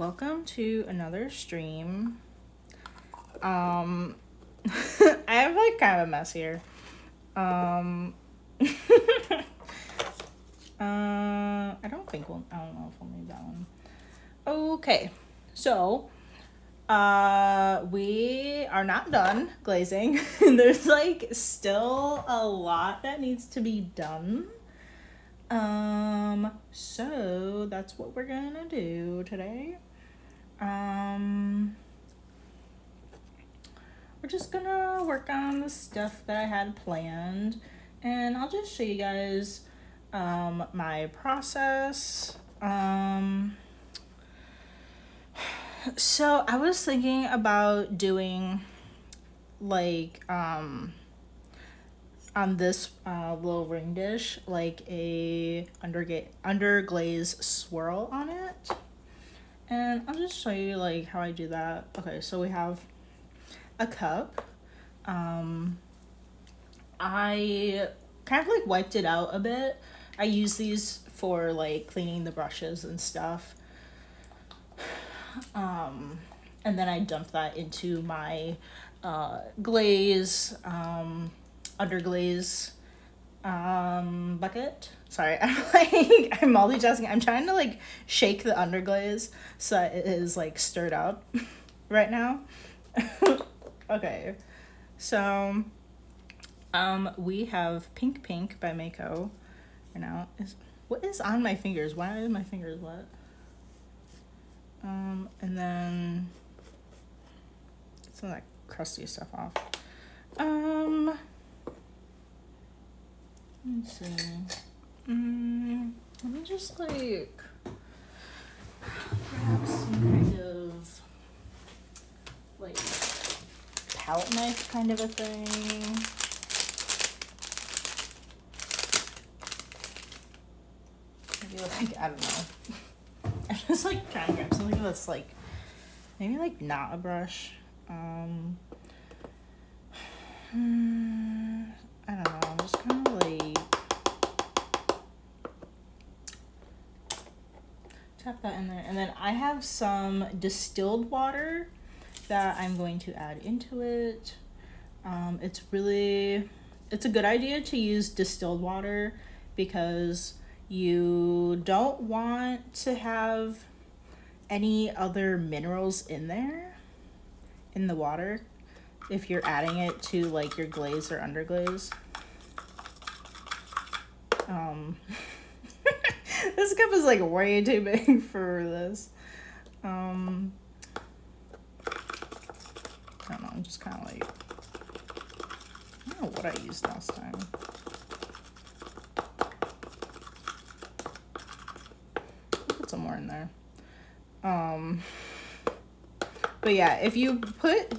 welcome to another stream. I have like kind of a mess here. I don't know if we'll need that one. Okay, so we are not done glazing. There's like still a lot that needs to be done. So that's what we're gonna do today. We're just gonna work on the stuff that I had planned, and I'll just show you guys my process. So I was thinking about doing like on this little ring dish, like a underglaze swirl on it. And I'll just show you like how I do that. Okay, so we have a cup. I kind of like wiped it out a bit. I use these for like cleaning the brushes and stuff. And then I dump that into my underglaze bucket. Sorry, I'm multitasking. I'm trying to like shake the underglaze so that it is like stirred up right now. Okay, so we have Pink Pink by Mako. Right now, what is on my fingers? Why are my fingers wet? And then some of that crusty stuff off. Let me see. Let me just like grab some kind of like palette knife kind of a thing. Maybe like, I don't know. I'm just like trying to grab something that's like maybe like not a brush. I don't know. I'm just kind of like tap that in there, and then I have some distilled water that I'm going to add into it. It's a good idea to use distilled water because you don't want to have any other minerals in there in the water if you're adding it to like your glaze or underglaze. This cup is like way too big for this. I don't know, I'm just kind of like, I don't know what I used last time. Put some more in there. But yeah, if you put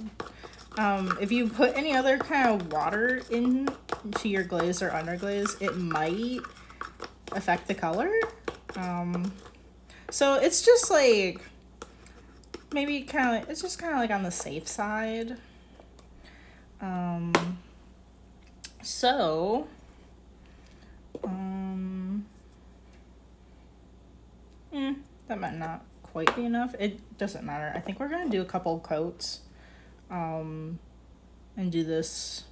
any other kind of water into your glaze or underglaze, it might affect the color. So it's just like maybe it's just kind of like on the safe side. That might not quite be enough. It doesn't matter. I think we're gonna do a couple coats and do this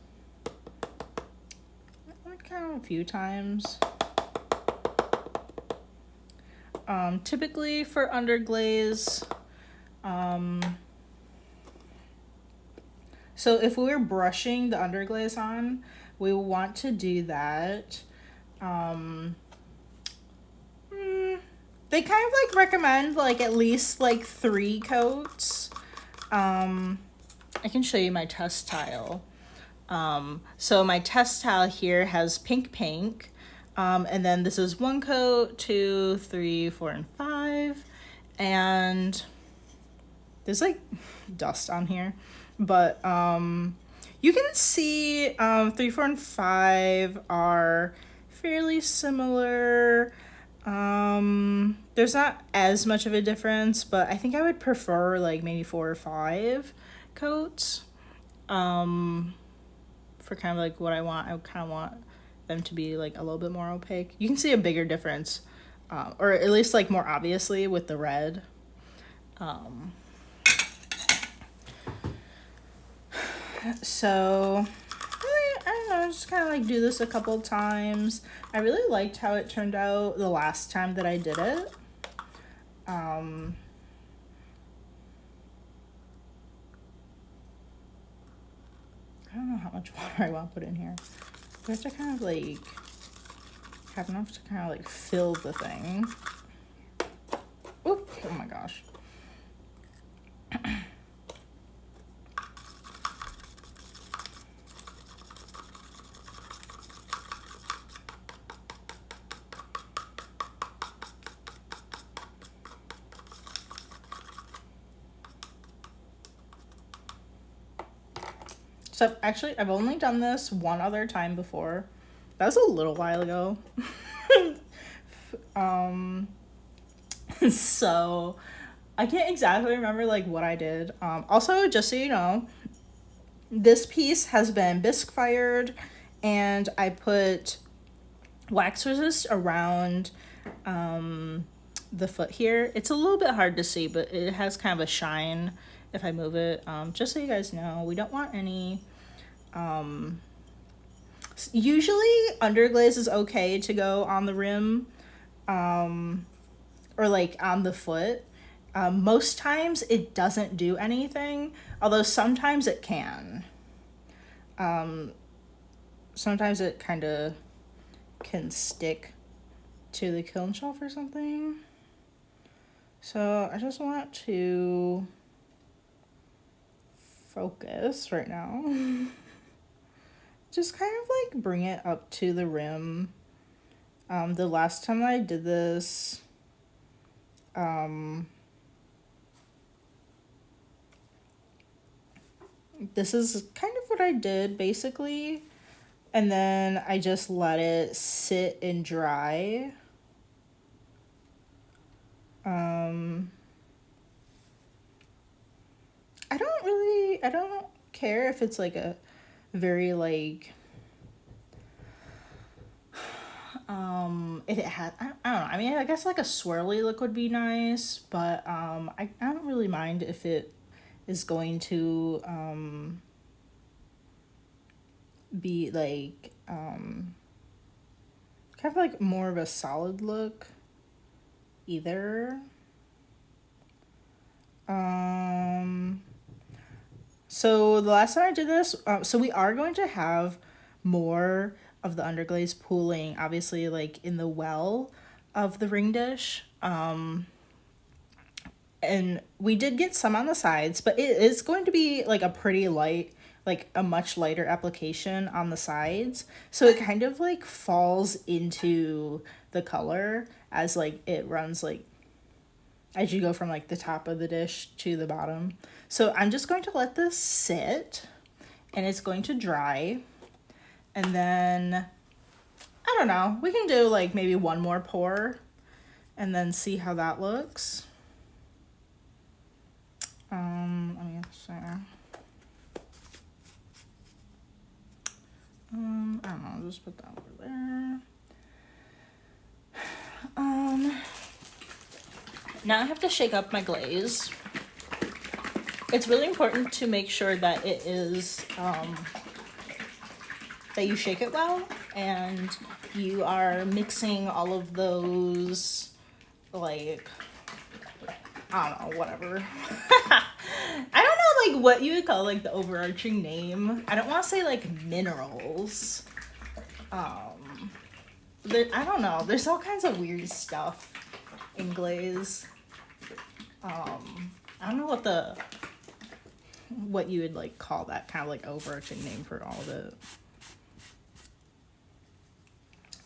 like kind of a few times. Typically for underglaze, so if we were brushing the underglaze on, we will want to do that. They kind of like recommend like at least like 3 coats. I can show you my test tile. So my test tile here has Pink Pink. And then this is 1 coat, 2, 3, 4, and 5. And there's like dust on here. But you can see 3, 4, and 5 are fairly similar. There's not as much of a difference, but I think I would prefer like maybe 4 or 5 coats for kind of like what I want. I kind of want them to be like a little bit more opaque. You can see a bigger difference, or at least like more obviously with the red. So I don't know, just kind of like do this a couple times. I really liked how it turned out the last time that I did it. I don't know how much water I want to put in here. We have to kind of like have enough to kind of like fill the thing. Oop, oh my gosh. So actually, I've only done this one other time before. That was a little while ago. So I can't exactly remember like what I did. Also, just so you know, this piece has been bisque fired, and I put wax resist around the foot here. It's a little bit hard to see, but it has kind of a shine if I move it. Just so you guys know, we don't want any usually underglaze is okay to go on the rim or like on the foot. Most times it doesn't do anything, although sometimes it can. Sometimes it kind of can stick to the kiln shelf or something. So I just want to focus right now. Just kind of like bring it up to the rim. The last time I did this, this is kind of what I did basically. And then I just let it sit and dry. I don't care if it's like a very like, if it had, I don't know, I mean, I guess like a swirly look would be nice, but, I don't really mind if it is going to, be like, kind of like more of a solid look either. So the last time I did this, so we are going to have more of the underglaze pooling, obviously, like in the well of the ring dish. And we did get some on the sides, but it is going to be like a pretty light, like a much lighter application on the sides. So it kind of like falls into the color as like it runs like as you go from like the top of the dish to the bottom. So I'm just going to let this sit and it's going to dry. And then, I don't know, we can do like maybe one more pour and then see how that looks. Let me see. I don't know, I'll just put that over there. Now I have to shake up my glaze. It's really important to make sure that it is, that you shake it well and you are mixing all of those, like, I don't know, whatever. I don't know, like, what you would call, like, the overarching name. I don't want to say, like, minerals. I don't know. There's all kinds of weird stuff in glaze. I don't know what you would, like, call that kind of, like, overarching name for all of it.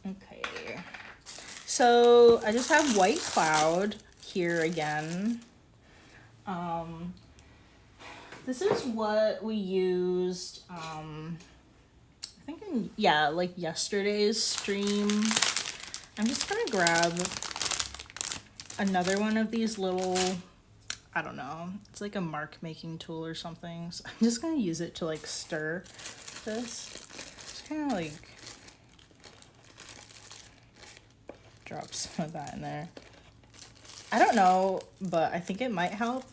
Okay. So, I just have white cloud here again. This is what we used, I think like yesterday's stream. I'm just gonna grab another one of these little, I don't know, it's like a mark making tool or something. So I'm just gonna use it to like stir this. Just kind of like drop some of that in there. I don't know, but I think it might help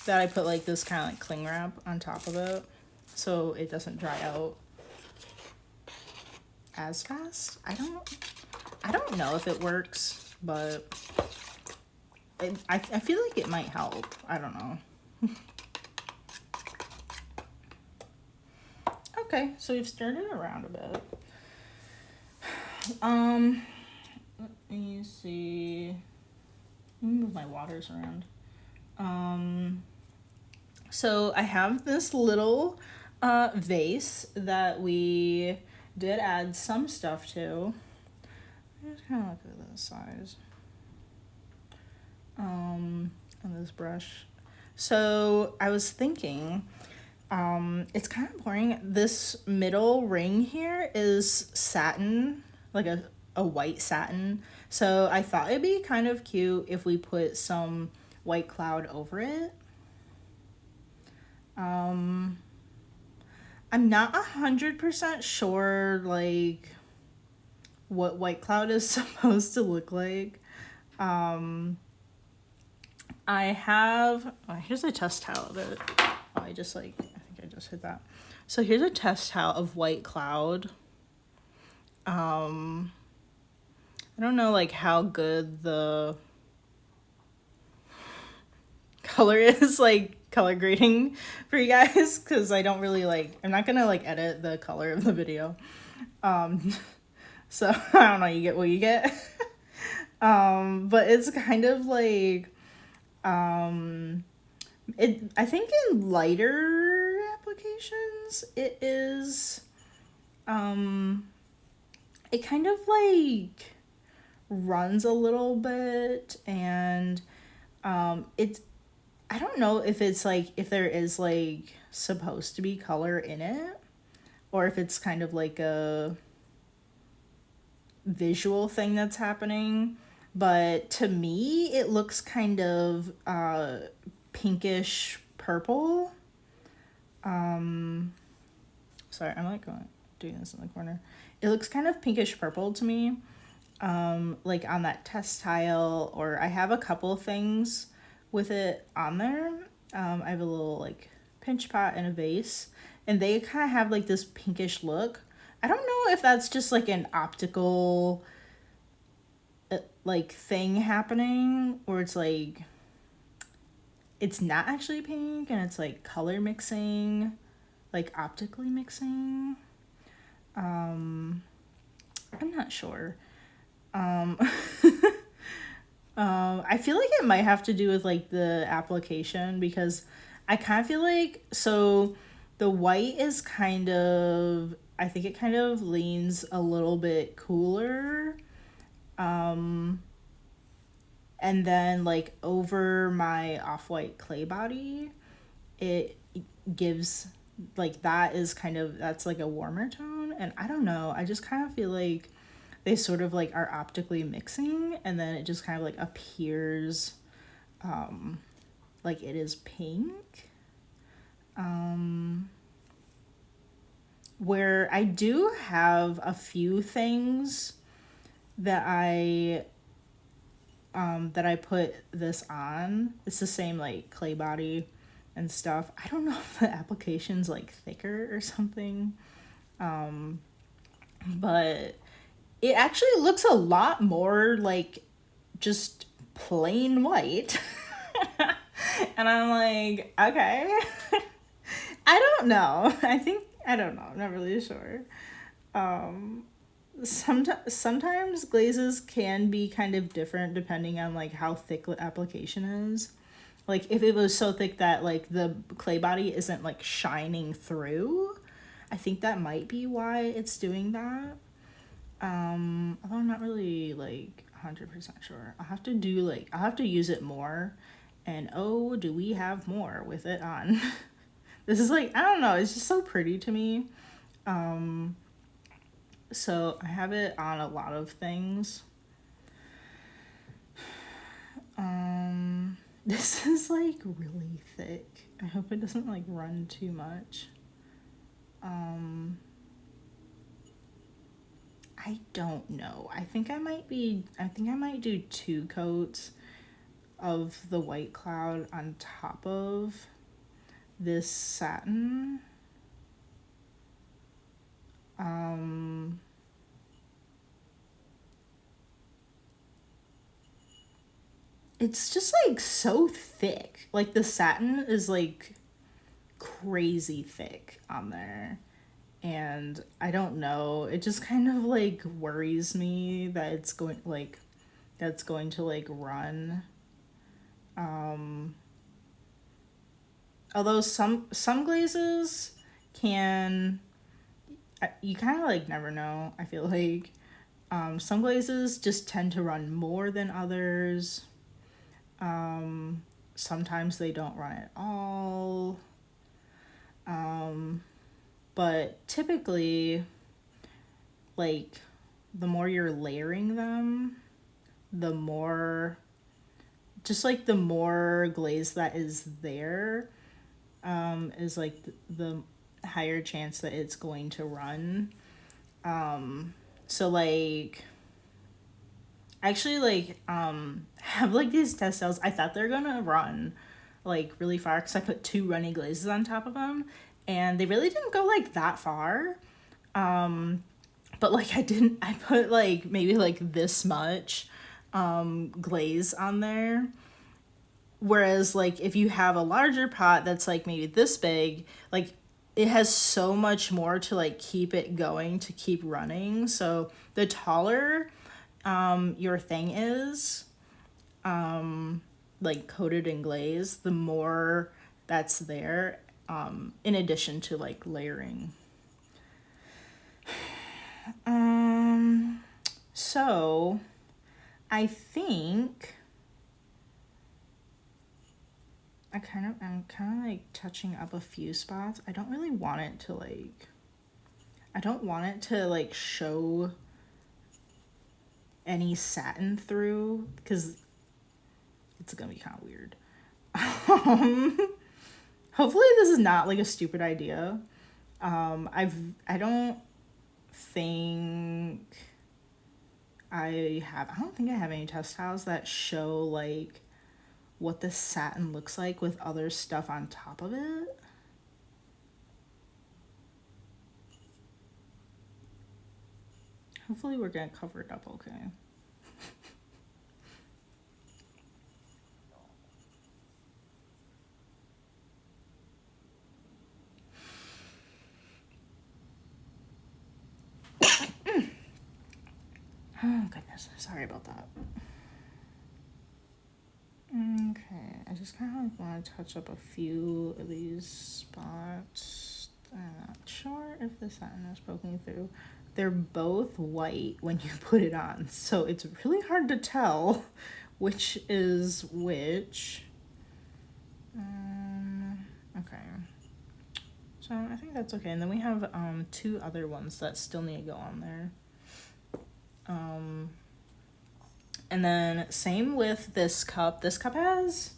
that I put like this kind of like cling wrap on top of it so it doesn't dry out as fast. I don't know if it works, but I feel like it might help. I don't know. Okay, so we've stirred it around a bit. Let me see. Let me move my waters around. So I have this little vase that we did add some stuff to. Just kind of look at this size. And this brush. So I was thinking, it's kind of boring. This middle ring here is satin, like a white satin. So I thought it'd be kind of cute if we put some white cloud over it. I'm not 100% sure like what white cloud is supposed to look like. I have, oh, here's a test towel of it. Oh, I think I just hit that. So here's a test towel of white cloud. I don't know like how good the color is, like color grading for you guys, because I don't really like, I'm not gonna like edit the color of the video. So I don't know, you get what you get. But it's kind of like, I think in lighter applications, it is, it kind of like runs a little bit, and it's, I don't know if it's like, if there is like supposed to be color in it, or if it's kind of like a visual thing that's happening. But to me, it looks kind of pinkish purple. Sorry, I'm like doing this in the corner. It looks kind of pinkish purple to me. Like on that test tile, or I have a couple things with it on there. I have a little like pinch pot and a vase, and they kind of have like this pinkish look. I don't know if that's just like an optical like thing happening, or it's like it's not actually pink and it's like color mixing, like optically mixing. I'm not sure. I feel like it might have to do with like the application, because I kind of feel like, so the white is kind of, I think it kind of leans a little bit cooler. And then like over my off-white clay body, it gives like, that is kind of, that's like a warmer tone. And I don't know, I just kind of feel like they sort of like are optically mixing, and then it just kind of like appears like it is pink. Where I do have a few things that I put this on. It's the same like clay body and stuff. I don't know if the application's like thicker or something. But it actually looks a lot more like just plain white. And I'm like, okay. I don't know. I don't know. I'm not really sure. Sometimes glazes can be kind of different depending on like how thick the application is. Like if it was so thick that like the clay body isn't like shining through, I think that might be why it's doing that. Although I'm not really like 100% sure. I'll have to use it more, and oh, do we have more with it on. This is like, I don't know, it's just so pretty to me. So I have it on a lot of things. This is like really thick. I hope it doesn't like run too much. I don't know. I think I might do 2 coats. of the white cloud on top of this satin. It's just like so thick. Like the satin is like crazy thick on there. And I don't know, it just kind of like worries me that it's going like that's going to like run. Although some glazes can, you kind of like never know. I feel like some glazes just tend to run more than others. Sometimes they don't run at all. But typically, like, the more you're layering them, the more, just like the more glaze that is there, is like the higher chance that it's going to run. So like, actually like, have like these test cells. I thought they're gonna run like really far because I put 2 runny glazes on top of them, and they really didn't go like that far. But like I put like maybe like this much glaze on there. Whereas like if you have a larger pot that's like maybe this big, like it has so much more to like keep it going, to keep running. So the taller your thing is, like coated in glaze, the more that's there, in addition to like layering. So I think I'm kind of like touching up a few spots. I don't really want it to like, I don't want it to like show any satin through because it's gonna be kind of weird. Hopefully this is not like a stupid idea. I don't think I don't think I have any test tiles that show like what the satin looks like with other stuff on top of it. Hopefully we're gonna cover it up okay. Oh goodness, sorry about that. Okay, I just kind of like want to touch up a few of these spots. I'm not sure if the satin is poking through. They're both white when you put it on, so it's really hard to tell which is which. Okay. So I think that's okay. And then we have 2 other ones that still need to go on there. And then same with this cup. This cup has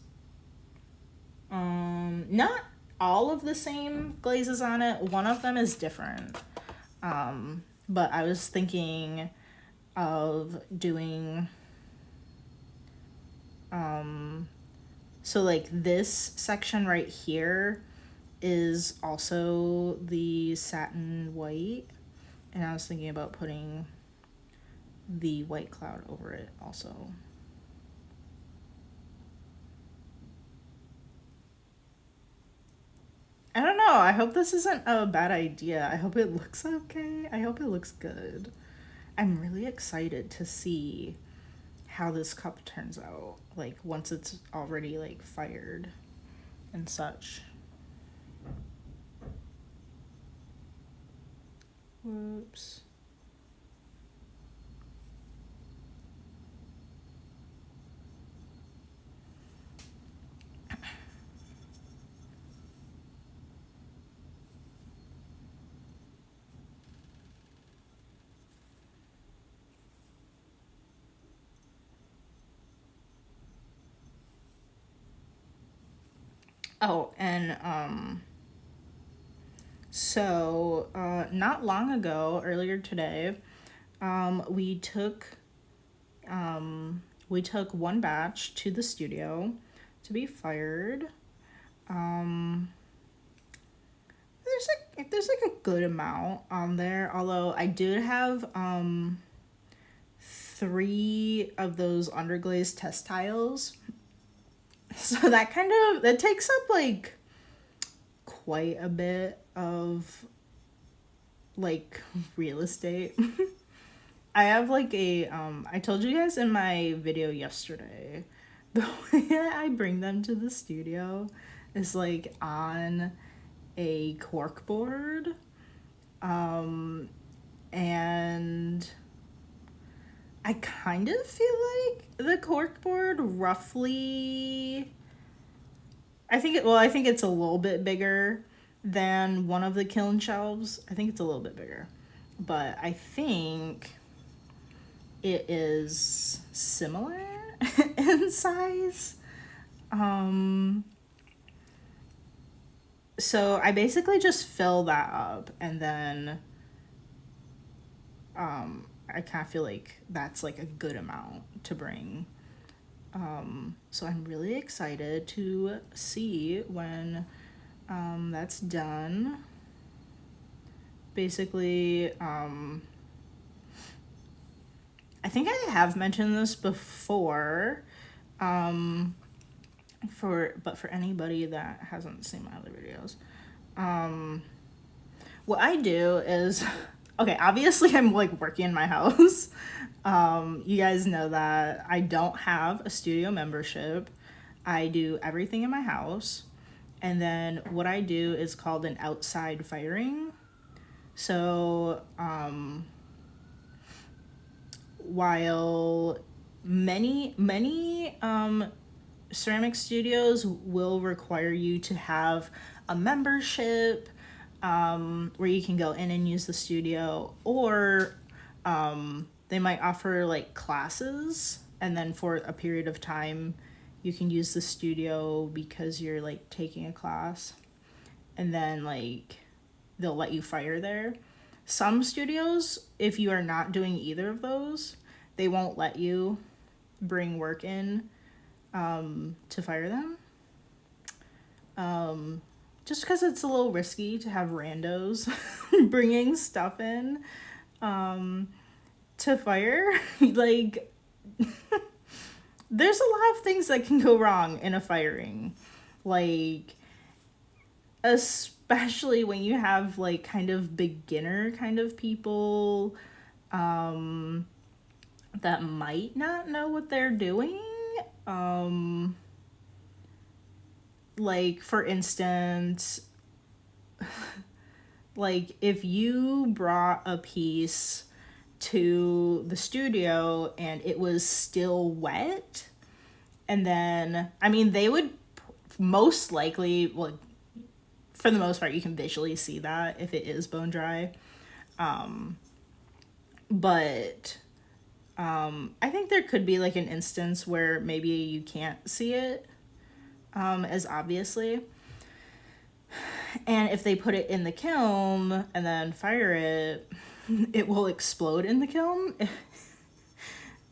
not all of the same glazes on it. One of them is different. But I was thinking of doing so like this section right here is also the satin white, and I was thinking about putting the white cloud over it also. I don't know. I hope this isn't a bad idea. I hope it looks okay. I hope it looks good. I'm really excited to see how this cup turns out, like once it's already like fired and such. Whoops. Oh, and so not long ago, earlier today, we took we took one batch to the studio to be fired. There's like a good amount on there, although I do have 3 of those underglazed test tiles. So that takes up like quite a bit of like real estate. I have like I told you guys in my video yesterday, the way I bring them to the studio is like on a cork board. And I kind of feel like the cork board roughly, I think it's a little bit bigger than one of the kiln shelves. I think it's a little bit bigger, but I think it is similar in size. So I basically just fill that up, and then I kind of feel like that's like a good amount to bring. So I'm really excited to see when that's done. Basically, I think I have mentioned this before, but for anybody that hasn't seen my other videos, what I do is, okay, obviously I'm like working in my house. You guys know that I don't have a studio membership. I do everything in my house. And then what I do is called an outside firing. So, while many ceramic studios will require you to have a membership, where you can go in and use the studio, or they might offer like classes, and then for a period of time you can use the studio because you're like taking a class, and then like they'll let you fire there. Some studios, if you are not doing either of those, they won't let you bring work in to fire them. Just because it's a little risky to have randos bringing stuff in to fire. Like, there's a lot of things that can go wrong in a firing. Like, especially when you have like kind of beginner kind of people that might not know what they're doing. Like, for instance, like if you brought a piece to the studio and it was still wet, and then, I mean, they would most likely, well, for the most part, you can visually see that if it is bone dry. But I think there could be like an instance where maybe you can't see it as obviously. And if they put it in the kiln and then fire it, it will explode in the kiln.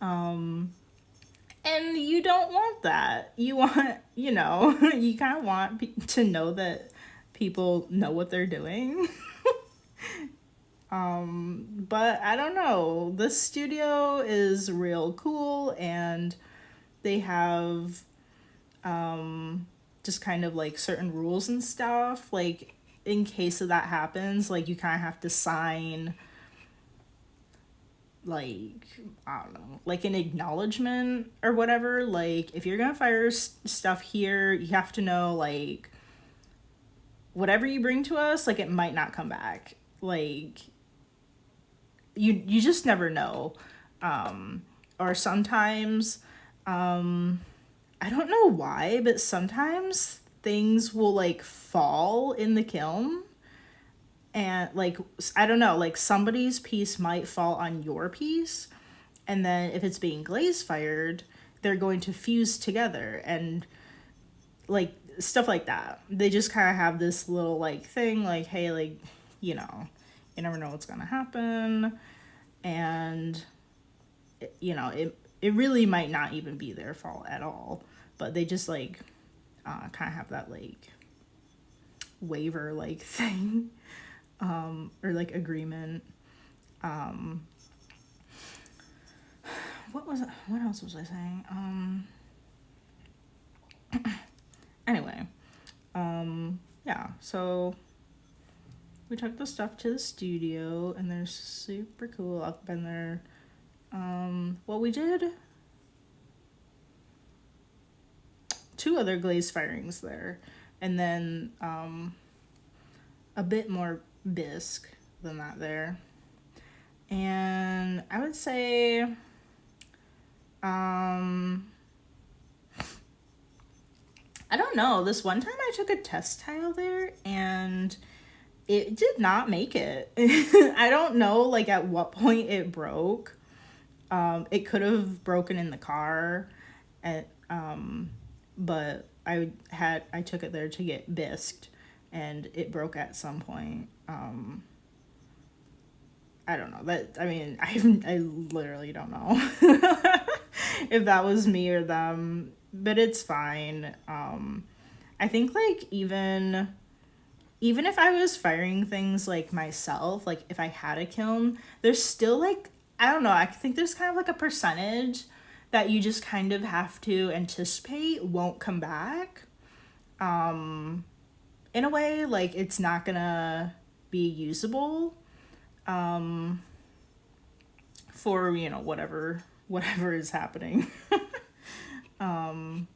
And you don't want that. You want, you kind of want to know that people know what they're doing. But I don't know. This studio is real cool, and they have just kind of like certain rules and stuff. Like, in case of that happens, like you kind of have to sign like, I don't know, like an acknowledgement or whatever. Like, if you're gonna fire stuff here, you have to know, like, whatever you bring to us, like, it might not come back. Like, you just never know. Or sometimes, I don't know why, but sometimes things will like fall in the kiln, and like, I don't know, like somebody's piece might fall on your piece, and then if it's being glaze fired, they're going to fuse together, and like stuff like that. They just kind of have this little like thing, like, hey, like, you never know what's gonna happen, and it it really might not even be their fault at all, but they just like kind of have that like waiver like thing, or like agreement. What else was I saying? Anyway, yeah, so we took the stuff to the studio and they're super cool. I've been there. Well, we did 2 other glaze firings there, and then a bit more bisque than that there. And I would say I don't know, this one time I took a test tile there and it did not make it. I don't know like at what point it broke. It could have broken in the car, but I took it there to get bisqued and it broke at some point. I don't know. I literally don't know if that was me or them, but it's fine. I think like even if I was firing things like myself, like if I had a kiln, there's still like, I don't know, I think there's kind of like a percentage that you just kind of have to anticipate won't come back. In a way, like it's not gonna be usable for, you know, whatever is happening. And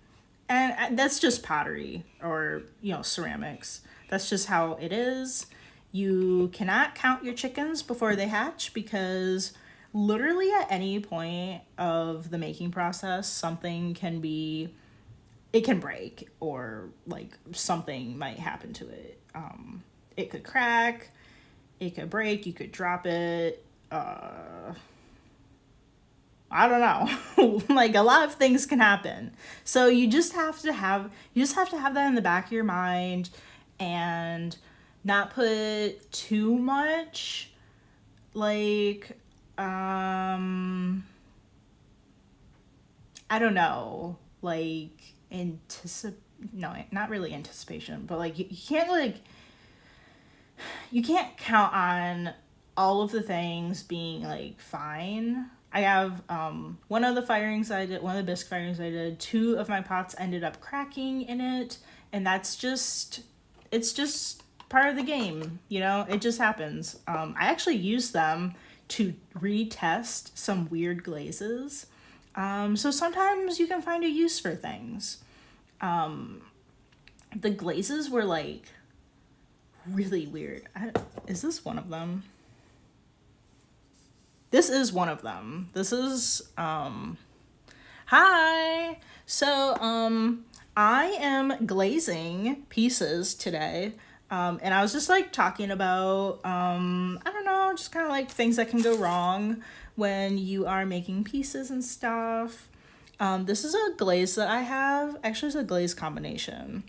that's just pottery or, you know, ceramics. That's just how it is. You cannot count your chickens before they hatch because literally at any point of the making process, something can break or like something might happen to it. It could crack, it could break, you could drop it. I don't know. Like a lot of things can happen. So you just have to have that in the back of your mind and not put too much like I don't know, like not really anticipation, but like you can't count on all of the things being like fine. I have one of the bisque firings I did, 2 of my pots ended up cracking in it, and it's just part of the game, you know, it just happens. I actually used them to retest some weird glazes. So sometimes you can find a use for things. The glazes were like really weird. Is this one of them? This is one of them. This is, hi. So, I am glazing pieces today. And I was just like talking about, I don't know, just kind of like things that can go wrong when you are making pieces and stuff. This is a glaze that I have. Actually, it's a glaze combination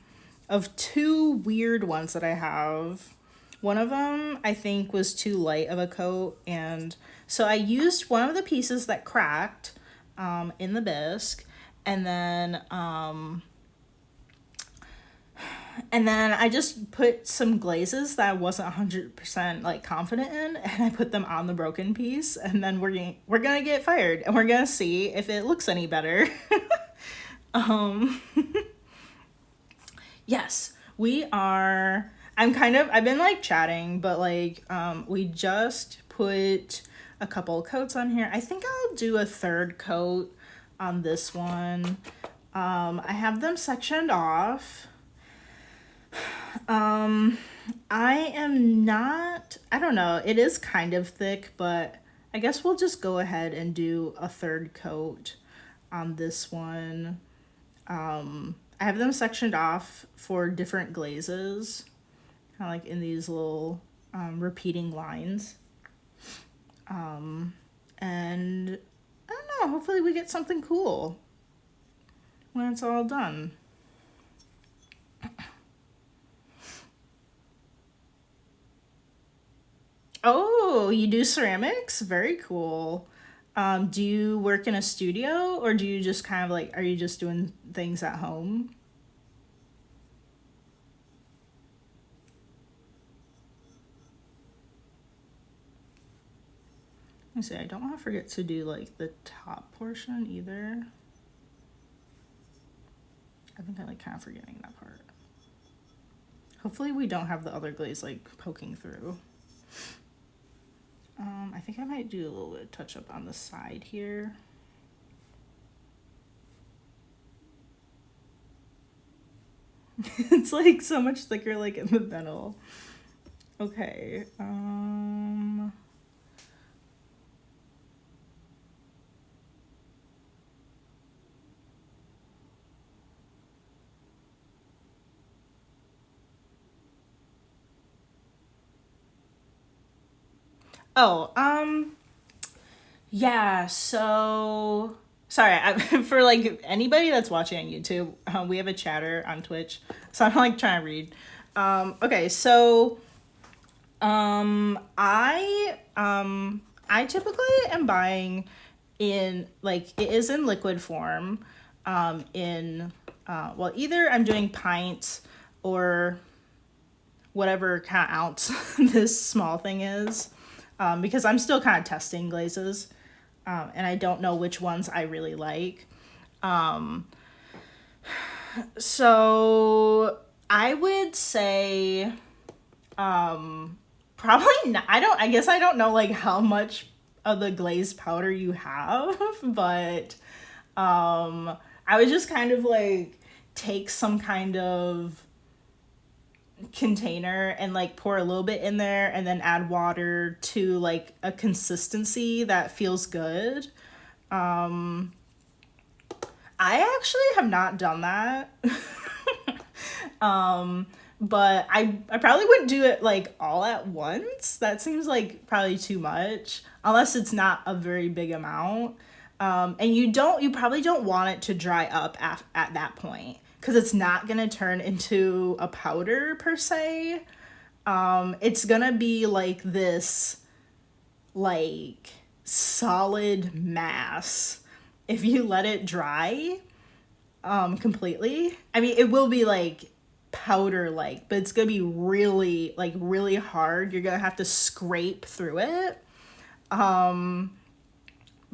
of 2 weird ones that I have. One of them I think was too light of a coat, and so I used one of the pieces that cracked in the bisque, and then I just put some glazes that I wasn't 100% like confident in, and I put them on the broken piece, and then we're gonna get fired, and we're gonna see if it looks any better. Yes, we are. I've been like chatting, but like we just put a couple coats on here. I think I'll do a 3rd coat on this one. I have them sectioned off. I don't know, it is kind of thick, but I guess we'll just go ahead and do a 3rd coat on this one. I have them sectioned off for different glazes, kind of like in these little repeating lines. And I don't know, hopefully we get something cool when it's all done. Oh, you do ceramics? Very cool. Do you work in a studio, or do you just kind of like, are you just doing things at home? Let me see, I don't want to forget to do like the top portion either. I think I like kind of forgetting that part. Hopefully we don't have the other glaze like poking through. I think I might do a little bit of touch up on the side here. It's like so much thicker like in the middle. Okay. Oh, yeah, so sorry, for like anybody that's watching on YouTube, we have a chatter on Twitch, so I'm like trying to read. Okay, so I typically am buying in like it is in liquid form, in well, either I'm doing pints or whatever kind of ounce this small thing is, because I'm still kind of testing glazes, and I don't know which ones I really like. So I would say, probably not. I guess I don't know like how much of the glaze powder you have, but I would just kind of like take some kind of container and like pour a little bit in there and then add water to like a consistency that feels good. I actually have not done that. But I probably wouldn't do it like all at once. That seems like probably too much, unless it's not a very big amount. And you probably don't want it to dry up at that point, because it's not gonna turn into a powder per se. It's gonna be like this, like solid mass if you let it dry completely. I mean, it will be like powder like, but it's gonna be really hard. You're gonna have to scrape through it,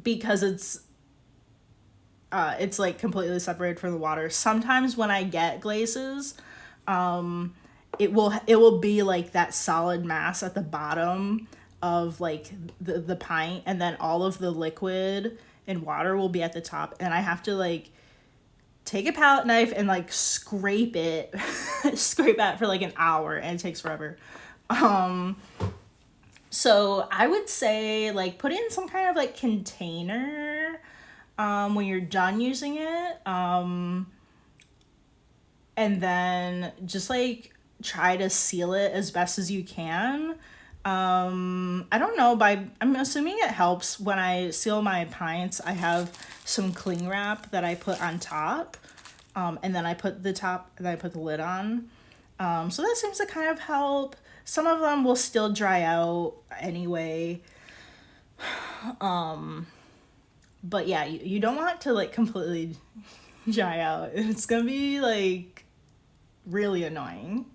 because it's like completely separated from the water. Sometimes when I get glazes, it will be like that solid mass at the bottom of like the pint, and then all of the liquid and water will be at the top, and I have to like take a palette knife and like scrape it scrape that for like an hour, and it takes forever. So I would say like put in some kind of like container when you're done using it, and then just like try to seal it as best as you can. I don't know, I'm assuming it helps when I seal my pints. I have some cling wrap that I put on top, and then I put the lid on. So that seems to kind of help. Some of them will still dry out anyway. But yeah, you don't want it to like completely dry out. It's gonna be like really annoying.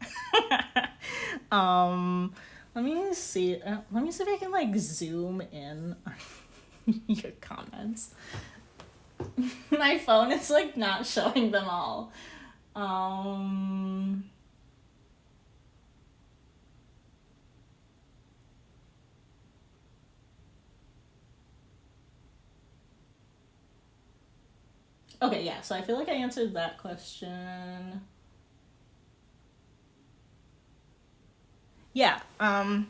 Let me see if I can like zoom in on your comments. My phone is like not showing them all. Okay, yeah, so I feel like I answered that question. Yeah, I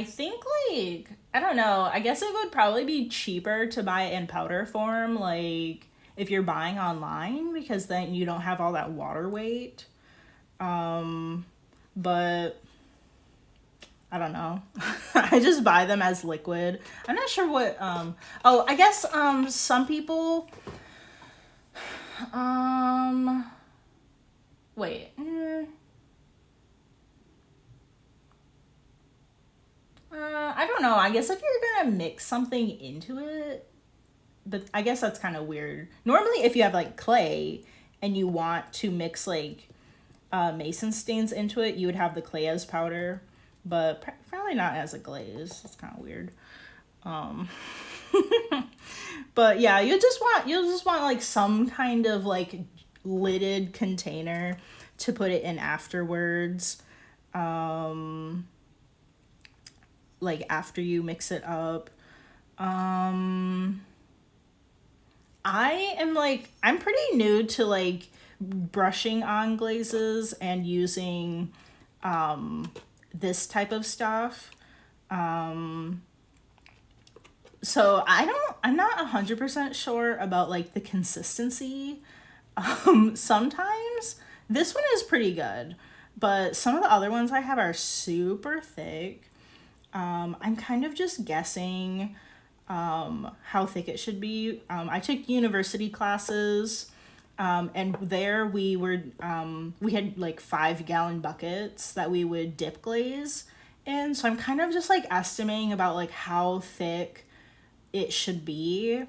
think like, I don't know, I guess it would probably be cheaper to buy it in powder form, like if you're buying online, because then you don't have all that water weight. But I don't know. I just buy them as liquid. I'm not sure what, oh, I guess, some people, wait. I don't know. I guess if you're gonna mix something into it, but I guess that's kind of weird. Normally, if you have like clay and you want to mix like mason stains into it, you would have the clay as powder, but probably not as a glaze. It's kind of weird. But yeah, you'll just want like some kind of like lidded container to put it in afterwards. Like after you mix it up. I'm pretty new to like brushing on glazes and using this type of stuff. So I'm not 100% sure about like the consistency. Sometimes this one is pretty good, but some of the other ones I have are super thick. I'm kind of just guessing how thick it should be. I took university classes, and there we had like 5-gallon buckets that we would dip glaze in. So I'm kind of just like estimating about like how thick it should be.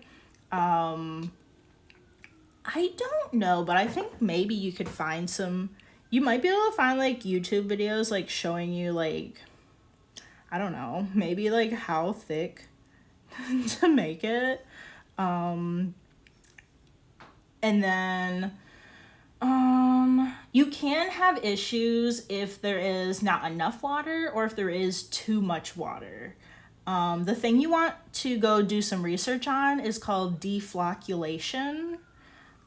I don't know, but I think maybe you might be able to find like YouTube videos like showing you like, I don't know, maybe like how thick to make it. And then you can have issues if there is not enough water or if there is too much water. The thing you want to go do some research on is called deflocculation.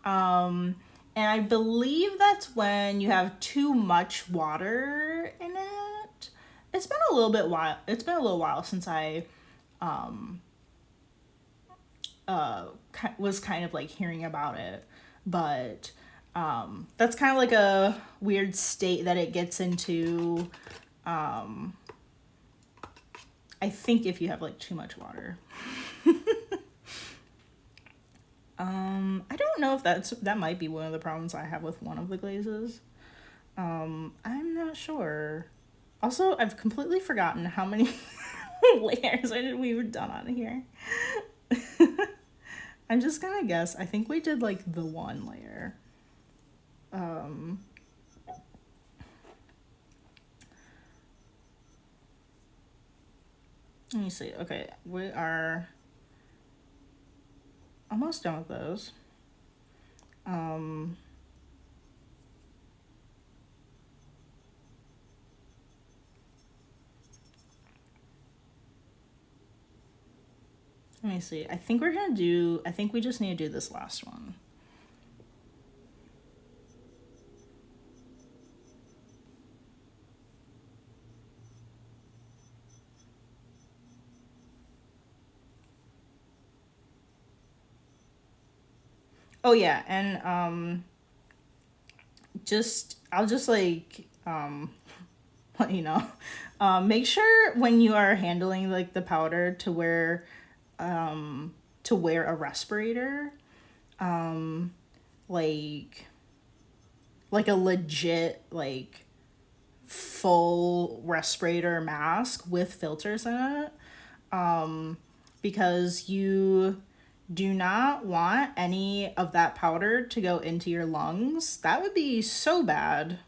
And I believe that's when you have too much water in it. It's been a little while since I was kind of like hearing about it, but that's kind of like a weird state that it gets into. I think if you have like too much water. I don't know if that might be one of the problems I have with one of the glazes. I'm not sure. Also, I've completely forgotten how many layers we've done on here. I'm just gonna guess. I think we did like the one layer. Let me see. Okay, we are almost done with those. Let me see. I think we just need to do this last one. Oh yeah, and I'll just like let you know. Make sure when you are handling like the powder to wear a respirator, like a legit like full respirator mask with filters in it, because you do not want any of that powder to go into your lungs. That would be so bad.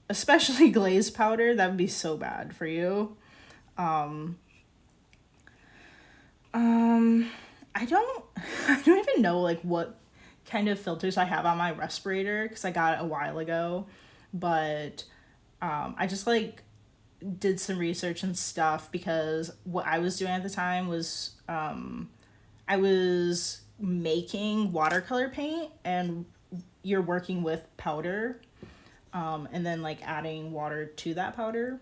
Especially glazed powder, that would be so bad for you. I don't even know like what kind of filters I have on my respirator because I got it a while ago, but I just like did some research and stuff because what I was doing at the time was I was making watercolor paint and you're working with powder, and then like adding water to that powder.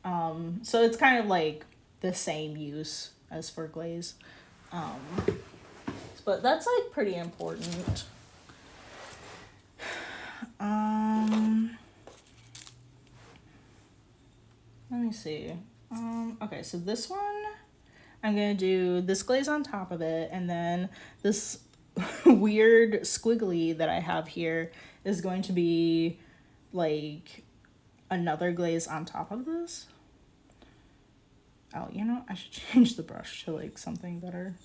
So it's kind of like the same use as for glaze. But that's like pretty important. Let me see. Okay, so this one, I'm gonna do this glaze on top of it, and then this weird squiggly that I have here is going to be like another glaze on top of this. Oh, you know, I should change the brush to like something better.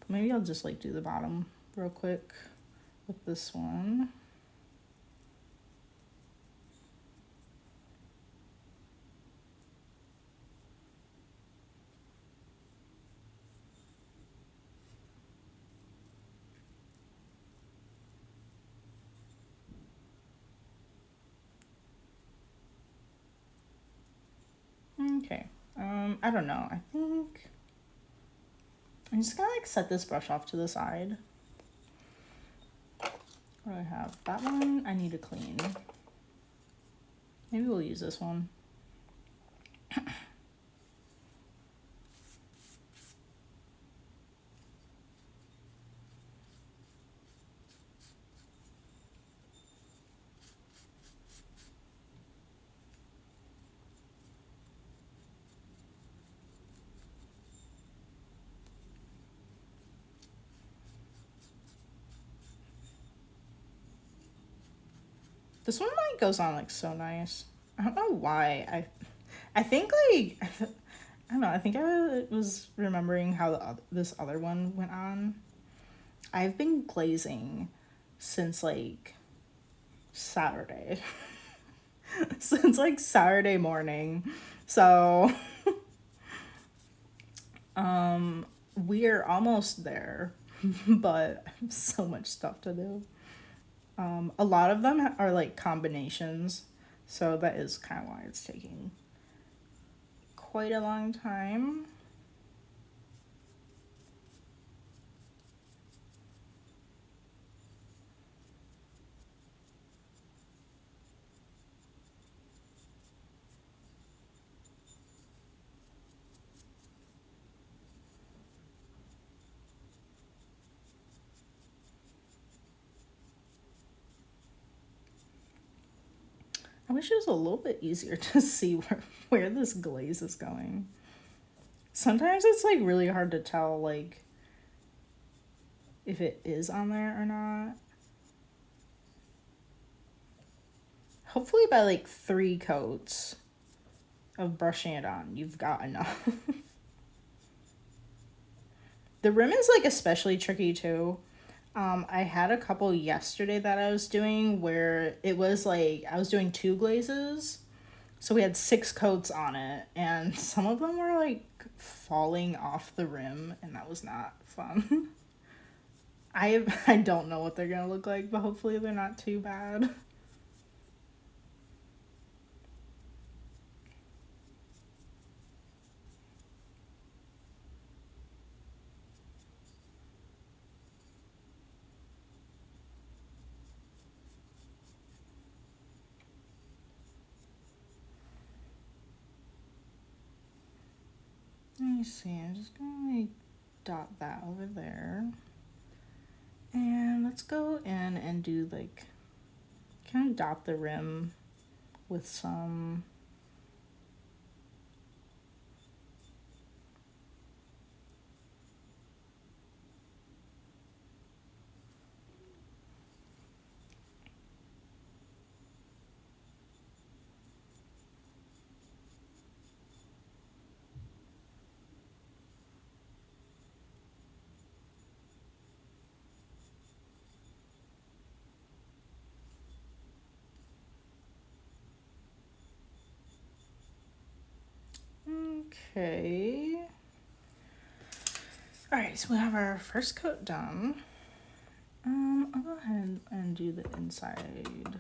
Maybe I'll just like do the bottom real quick with this one. Okay, I don't know. I think I'm just gonna like set this brush off to the side. What do I have? That one I need to clean. Maybe we'll use this one. This one like goes on like so nice. I don't know why. I think like I don't know. I think I was remembering how this other one went on. I've been glazing since like Saturday. Since like Saturday morning. So we're almost there, but I have so much stuff to do. A lot of them are like combinations, so that is kind of why it's taking quite a long time. I wish it was a little bit easier to see where this glaze is going. Sometimes it's like really hard to tell like if it is on there or not. Hopefully by like 3 coats of brushing it on, you've got enough. The rim is like especially tricky too. I had a couple yesterday that I was doing where it was like I was doing 2 glazes. So we had 6 coats on it, and some of them were like falling off the rim, and that was not fun. I don't know what they're gonna look like, but hopefully they're not too bad. Let me see, I'm just gonna like dot that over there. And let's go in and do like, kind of dot the rim with some okay. Alright, so we have our first coat done. I'll go ahead and do the inside.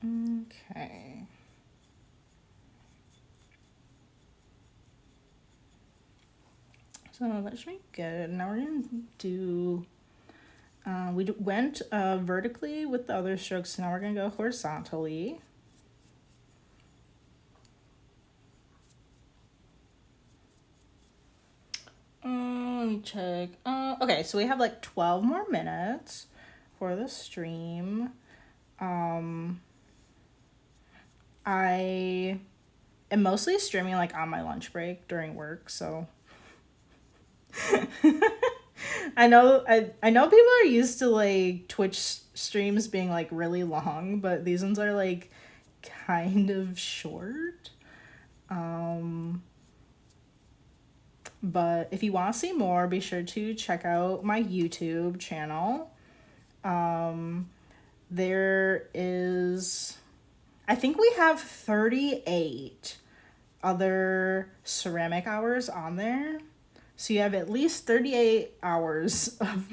Okay. So that should be good. Now we're gonna do, we went vertically with the other strokes, so now we're gonna go horizontally. me check. Okay, so we have like 12 more minutes for the stream. I am mostly streaming like on my lunch break during work, so I know people are used to like Twitch streams being like really long, but these ones are like kind of short. But if you want to see more, be sure to check out my YouTube channel. There is, I think we have 38 other ceramic hours on there. So you have at least 38 hours of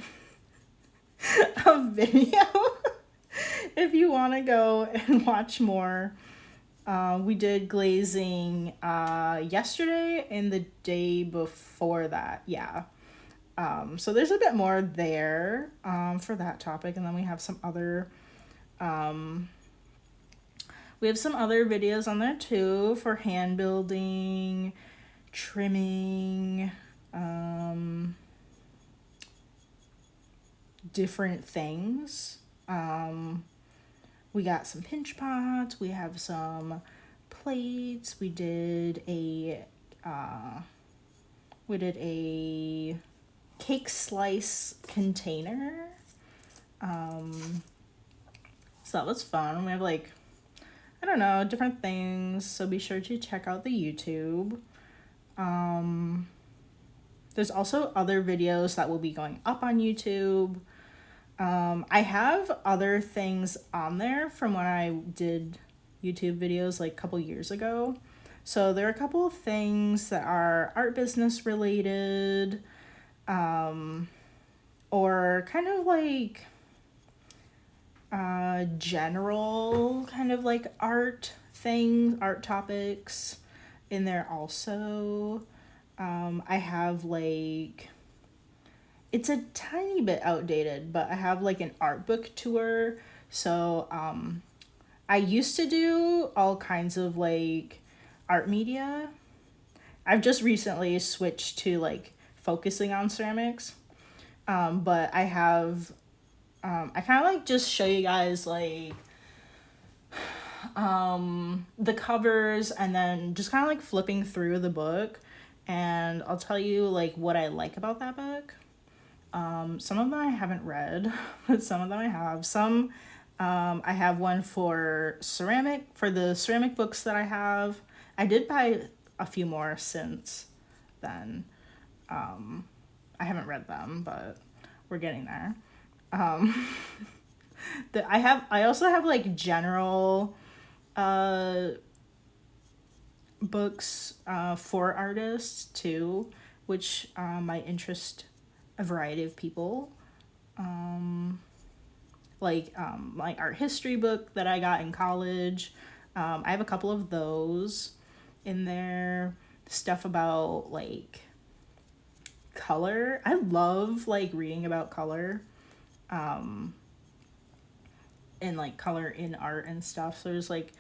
video if you want to go and watch more. We did glazing yesterday and the day before that. Yeah. So there's a bit more there for that topic. And then we have some other videos on there too for hand building, trimming, different things. We got some pinch pots, we have some plates, we did a cake slice container. So that was fun. We have like, I don't know, different things. So be sure to check out the YouTube. There's also other videos that will be going up on YouTube. I have other things on there from when I did YouTube videos like a couple years ago. So there are a couple of things that are art business related, or kind of like general kind of like art things, art topics in there also. I have like, it's a tiny bit outdated, but I have like an art book tour. So I used to do all kinds of like art media. I've just recently switched to like focusing on ceramics. But I have, I kind of like just show you guys like the covers and then just kind of like flipping through the book, and I'll tell you like what I like about that book. Some of them I haven't read, but some of them I have. Some I have one for the ceramic books that I have. I did buy a few more since then. I haven't read them, but we're getting there. I also have like general books for artists too, which might interest a variety of people. Like art history book that I got in college. I have a couple of those in there. Stuff about like color. I love like reading about color. And like color in art and stuff. So there's like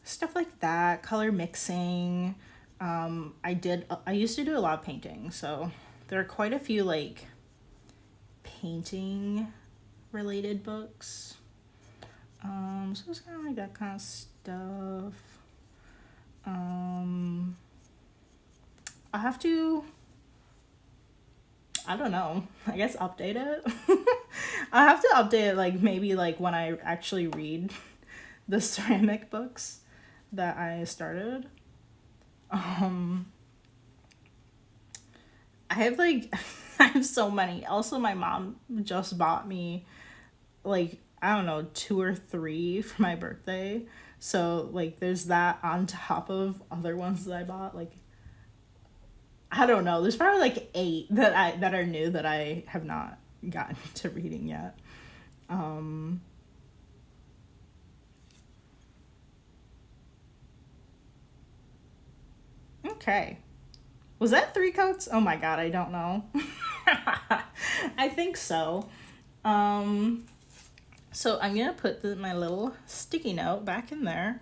stuff like that, color mixing. I used to do a lot of painting, so there are quite a few like painting related books. So it's kind of like that kind of stuff. I have to, I don't know, I guess update it. I have to update it like maybe like when I actually read the ceramic books that I started. I have like I have so many. Also, my mom just bought me like, I don't know, 2 or 3 for my birthday. So like there's that on top of other ones that I bought. Like, I don't know, there's probably like 8 that are new that I have not gotten to reading yet. Okay. Was that 3 coats? Oh my god, I don't know. I think so. So I'm gonna put my little sticky note back in there,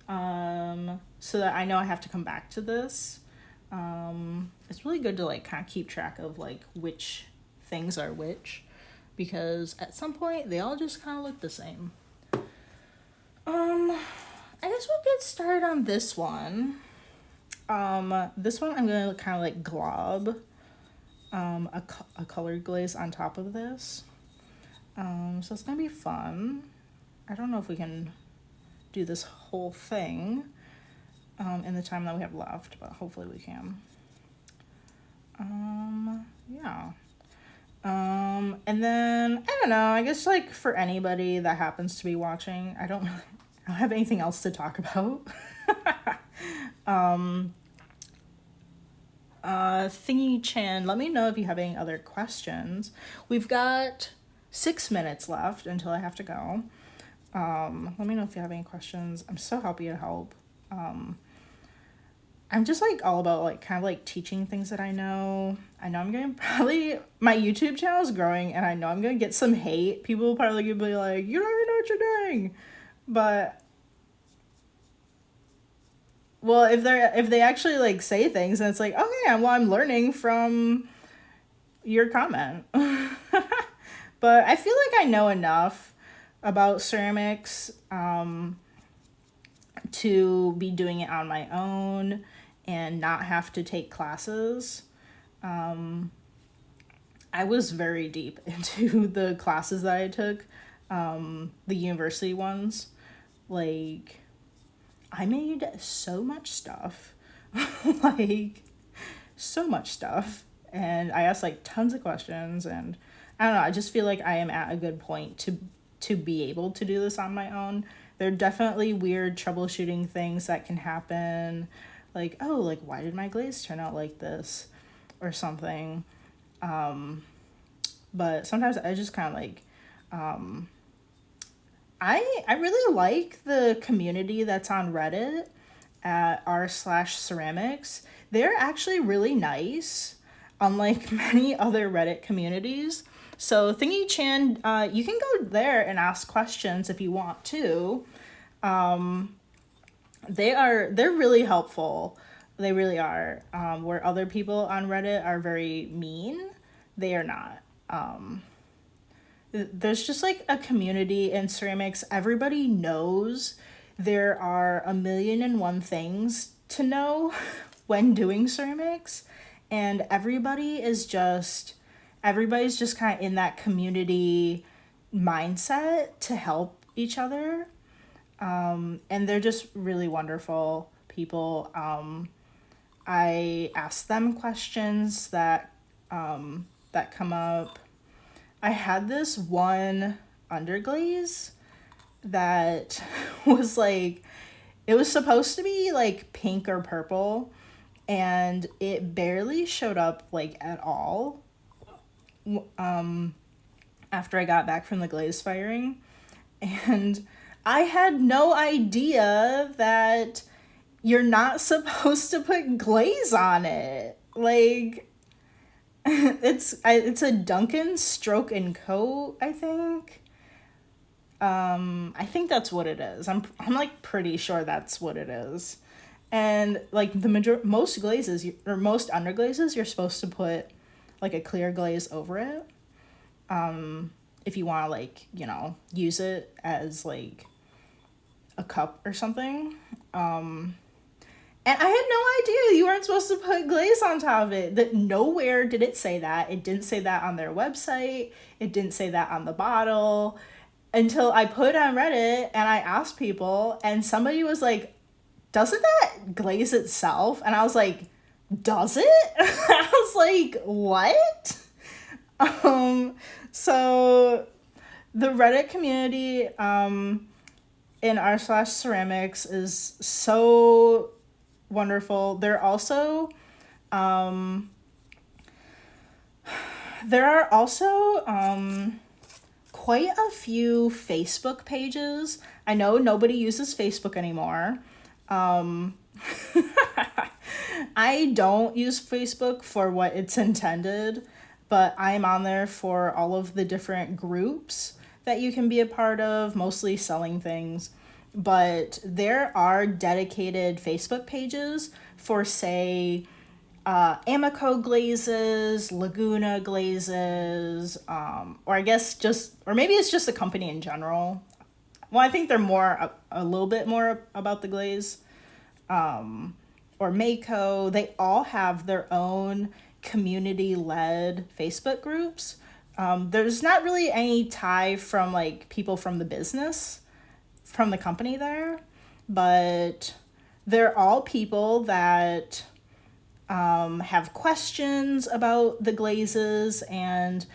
so that I know I have to come back to this. It's really good to like kind of keep track of like which things are which, because at some point they all just kind of look the same. I guess we'll get started on this one. This one I'm gonna kind of like glob a colored glaze on top of this. So it's gonna be fun. I don't know if we can do this whole thing in the time that we have left, but hopefully we can. Yeah. And then, I don't know, I guess like for anybody that happens to be watching, I don't have anything else to talk about. Thingy Chan, let me know if you have any other questions. We've got 6 minutes left until I have to go. Let me know if you have any questions. I'm so happy to help. I'm just like all about like kind of like teaching things that I know. I know I'm gonna probably, my YouTube channel is growing and I know I'm gonna get some hate. People will probably be like, you don't even know what you're doing. But well, if they actually like say things and it's like, okay, well I'm learning from your comment. But I feel like I know enough about ceramics to be doing it on my own and not have to take classes. I was very deep into the classes that I took, the university ones. Like, I made so much stuff, like, so much stuff. And I asked, like, tons of questions. And I don't know, I just feel like I am at a good point to be able to do this on my own. There are definitely weird troubleshooting things that can happen. Like, oh, like, why did my glaze turn out like this? Or something. But sometimes I just kind of like, I really like the community that's on Reddit at r/ceramics. They're actually really nice, unlike many other Reddit communities. So Thingy Chan, you can go there and ask questions if you want to. They're really helpful. They really are. Where other people on Reddit are very mean, they are not. There's just like a community in ceramics. Everybody knows there are 1,000,001 things to know when doing ceramics, and everybody's just kind of in that community mindset to help each other. And they're just really wonderful people. I ask them questions that come up. I had this one underglaze that was like, it was supposed to be like pink or purple, and it barely showed up like at all after I got back from the glaze firing. And I had no idea that you're not supposed to put glaze on it. Like, it's a Duncan stroke and coat, I think. I think that's what it is. I'm like pretty sure that's what it is. And like most glazes or most underglazes, you're supposed to put like a clear glaze over it. If you want to like, you know, use it as like a cup or something. And I had no idea you weren't supposed to put glaze on top of it. That nowhere did it say that. It didn't say that on their website. It didn't say that on the bottle. Until I put it on Reddit and I asked people, and somebody was like, doesn't that glaze itself? And I was like, does it? I was like, what? So the Reddit community in r/ceramics is so wonderful. There are also quite a few Facebook pages. I know nobody uses Facebook anymore. I don't use Facebook for what it's intended, but I'm on there for all of the different groups that you can be a part of, mostly selling things. But there are dedicated Facebook pages for, say, Amico glazes, Laguna glazes, or I guess just, or maybe it's just the company in general. Well, I think they're more, a little bit more about the glaze. Or Mako, they all have their own community-led Facebook groups. There's not really any tie from like people from the business, from the company there, but they're all people that have questions about the glazes, and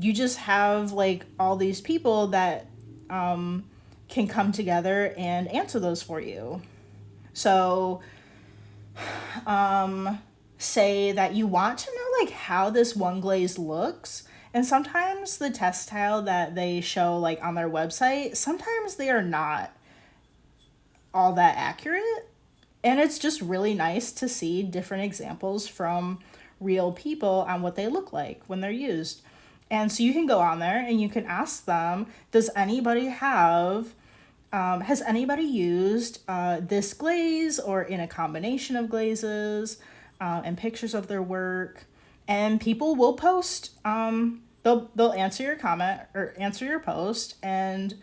you just have like all these people that can come together and answer those for you. So say that you want to know like how this one glaze looks, and sometimes the test tile that they show like on their website, sometimes they are not all that accurate, and it's just really nice to see different examples from real people on what they look like when they're used. And so you can go on there and you can ask them, does anybody have has anybody used this glaze or in a combination of glazes, and pictures of their work? And people will post, they'll answer your comment or answer your post and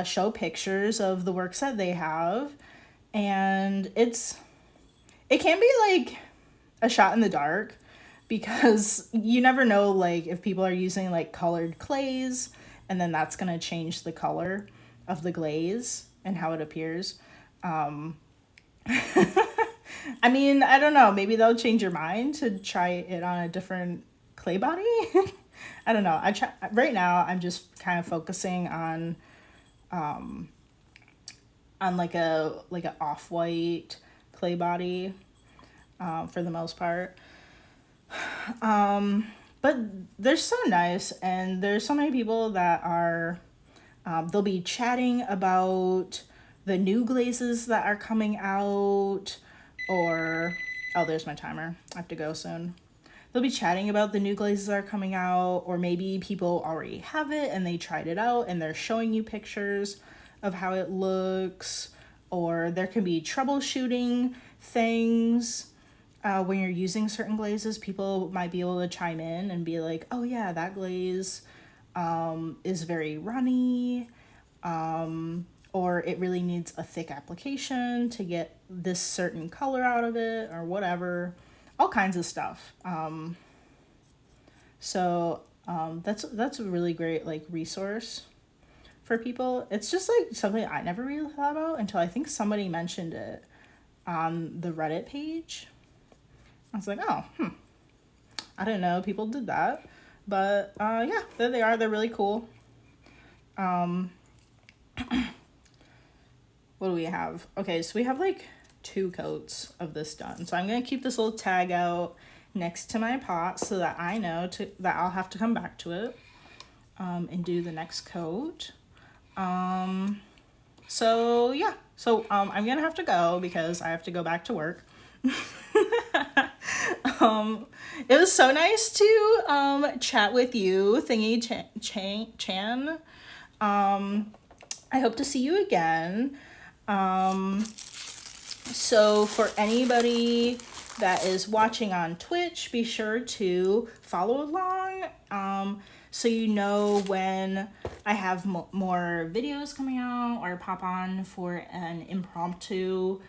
show pictures of the works that they have. And it can be like a shot in the dark, because you never know like if people are using like colored clays, and then that's going to change the color of the glaze and how it appears. I mean, I don't know, maybe they'll change your mind to try it on a different clay body. I don't know. Right now I'm just kind of focusing on like a off-white clay body for the most part. But they're so nice, and there's so many people that are they'll be chatting about the new glazes that are coming out, or oh, there's my timer, I have to go soon. They'll be chatting about the new glazes that are coming out, or maybe people already have it and they tried it out and they're showing you pictures of how it looks. Or there can be troubleshooting things when you're using certain glazes. People might be able to chime in and be like, oh yeah, that glaze is very runny, or it really needs a thick application to get this certain color out of it, or whatever, all kinds of stuff. So that's a really great like resource for people. It's just like something I never really thought about until I think somebody mentioned it on the Reddit page. I was like, oh, I didn't know people did that. But yeah, there they are. They're really cool. What do we have? Okay, so we have like 2 coats of this done. So I'm going to keep this little tag out next to my pot so that I know that I'll have to come back to it and do the next coat. So yeah, so I'm going to have to go because I have to go back to work. It was so nice to chat with you, Thingy Chan. I hope to see you again. So for anybody that is watching on Twitch, be sure to follow along, so you know when I have more videos coming out, or pop on for an impromptu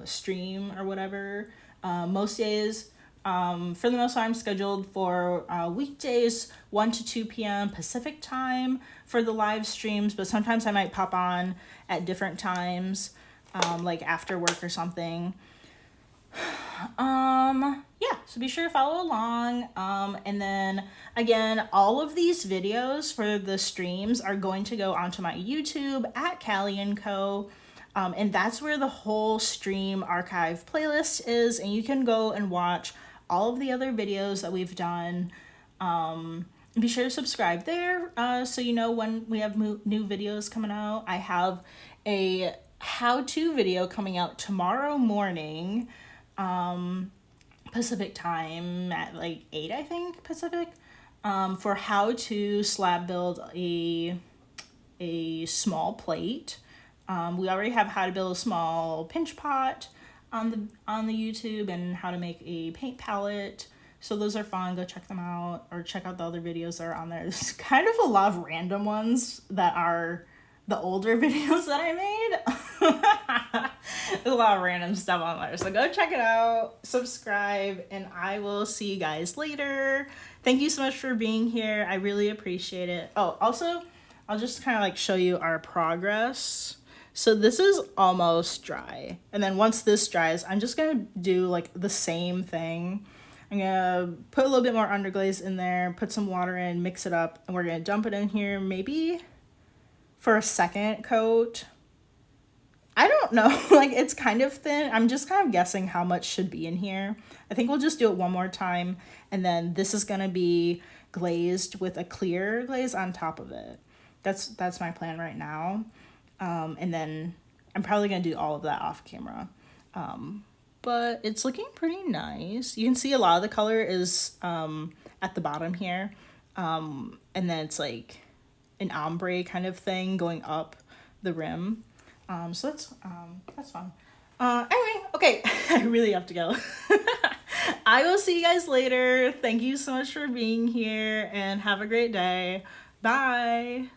stream or whatever. Most days, for the most part, I'm scheduled for weekdays 1 to 2 p.m. Pacific time for the live streams, but sometimes I might pop on at different times, like after work or something. Yeah, so be sure to follow along. And then again, all of these videos for the streams are going to go onto my YouTube at Callie & Co. And that's where the whole stream archive playlist is, and you can go and watch all of the other videos that we've done. Be sure to subscribe there, so you know when we have new videos coming out. I have a how-to video coming out tomorrow morning, Pacific time at like 8, I think, Pacific, for how to slab build a small plate. We already have how to build a small pinch pot, on the YouTube and how to make a paint palette. So those are fun. Go check them out, or check out the other videos that are on there. There's kind of a lot of random ones that are the older videos that I made. There's a lot of random stuff on there. So go check it out, subscribe, and I will see you guys later. Thank you so much for being here. I really appreciate it. Oh, also, I'll just kind of like show you our progress. So this is almost dry. And then once this dries, I'm just gonna do like the same thing. I'm gonna put a little bit more underglaze in there, put some water in, mix it up, and we're gonna dump it in here maybe for a second coat. I don't know, like it's kind of thin. I'm just kind of guessing how much should be in here. I think we'll just do it one more time, and then this is gonna be glazed with a clear glaze on top of it. That's my plan right now. And then I'm probably gonna do all of that off camera. But it's looking pretty nice. You can see a lot of the color is at the bottom here. And then it's like an ombre kind of thing going up the rim. So that's fun. Anyway, okay, I really have to go. I will see you guys later. Thank you so much for being here, and have a great day. Bye.